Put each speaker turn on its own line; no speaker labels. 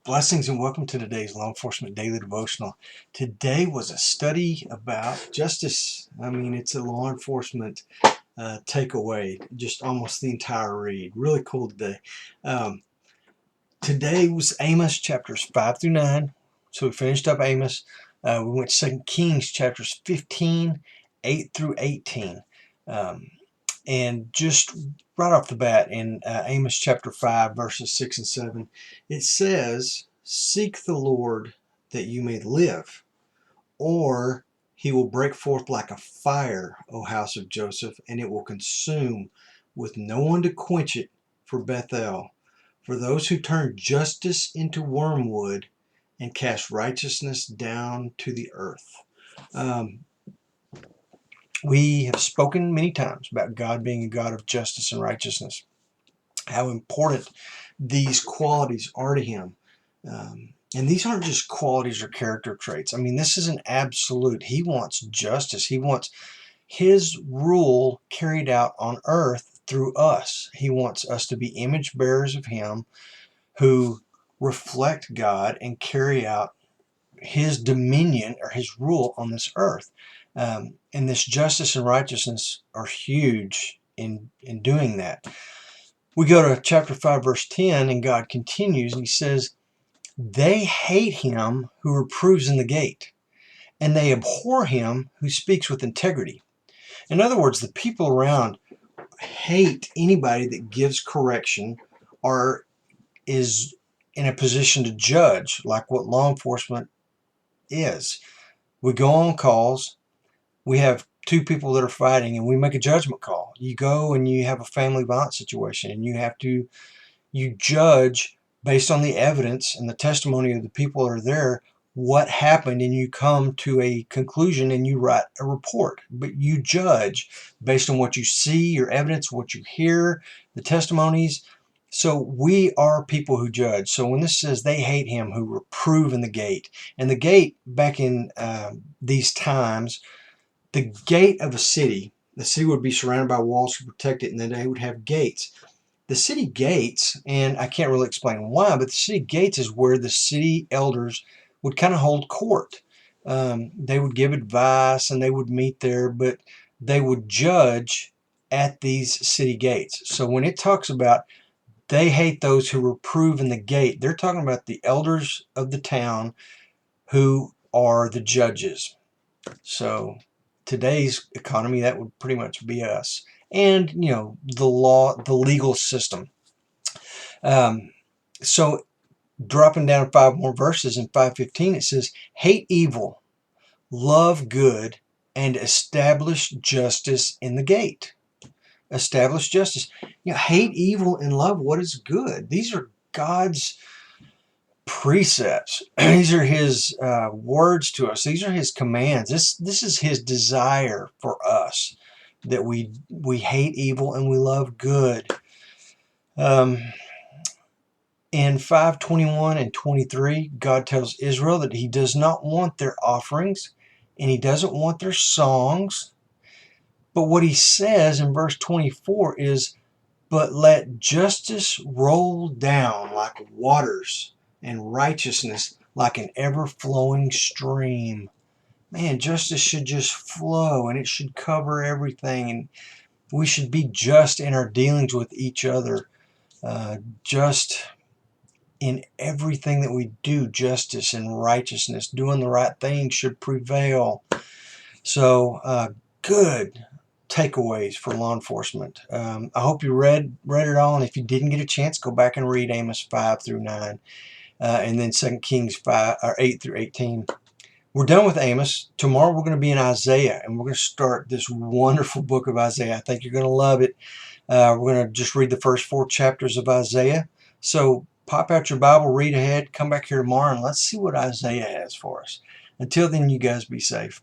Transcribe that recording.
Blessings and welcome to today's Law Enforcement Daily Devotional. Today was a study about justice. It's a law enforcement takeaway, just almost the entire read. Really cool today. Um, Today was Amos chapters 5 through 9. So we finished up Amos. We went to 2 Kings chapters 15, 8 through 18. And just right off the bat in Amos chapter 5, verses 6 and 7, it says, "Seek the Lord that you may live, or he will break forth like a fire, O house of Joseph, and it will consume with no one to quench it for Bethel. For those who turn justice into wormwood and cast righteousness down to the earth." We have spoken many times about God being a God of justice and righteousness, how important these qualities are to Him. And these aren't just qualities or character traits. This is an absolute. He wants justice. He wants His rule carried out on earth through us. He wants us to be image bearers of Him who reflect God and carry out His dominion or His rule on this earth. And this justice and righteousness are huge in doing that. We go to chapter 5, verse 10, and God continues, and He says, "They hate him who reproves in the gate, and they abhor him who speaks with integrity." In other words, the people around hate anybody that gives correction or is in a position to judge, like what law enforcement is. We go on calls. We have two people that are fighting and we make a judgment call. You go and you have a family violence situation and you judge based on the evidence and the testimony of the people that are there what happened, and you come to a conclusion and you write a report. But you judge based on what you see, your evidence, what you hear, the testimonies. So we are people who judge. So when this says they hate him who reprove in the gate, and the gate back in these times, the gate of a city, the city would be surrounded by walls to protect it, and then they would have gates. The city gates, and I can't really explain why, but the city gates is where the city elders would kind of hold court. They would give advice and they would meet there, but they would judge at these city gates. So when it talks about they hate those who reprove in the gate, they're talking about the elders of the town who are the judges. So today's economy, that would pretty much be us. And, the law, the legal system. So dropping down 5 more verses in 5:15, it says, "Hate evil, love good, and establish justice in the gate." Establish justice. Hate evil and love what is good. These are God's precepts. These are His words to us. These are His commands. This is His desire for us, that we hate evil and we love good. In 5:21 and 23, God tells Israel that He does not want their offerings and He doesn't want their songs. But what He says in verse 24 is, "But let justice roll down like waters and righteousness like an ever-flowing stream." Man, justice should just flow and it should cover everything. And we should be just in our dealings with each other. Just in everything that we do, justice and righteousness, doing the right thing should prevail. So good takeaways for law enforcement. I hope you read it all, and if you didn't get a chance, go back and read Amos 5 through 9, and then 2 Kings 8 through 18. We're done with Amos. Tomorrow we're going to be in Isaiah, and we're going to start this wonderful book of Isaiah. I think you're going to love it. We're going to just read the first 4 chapters of Isaiah. So pop out your Bible, read ahead, come back here tomorrow, and let's see what Isaiah has for us. Until then, you guys be safe.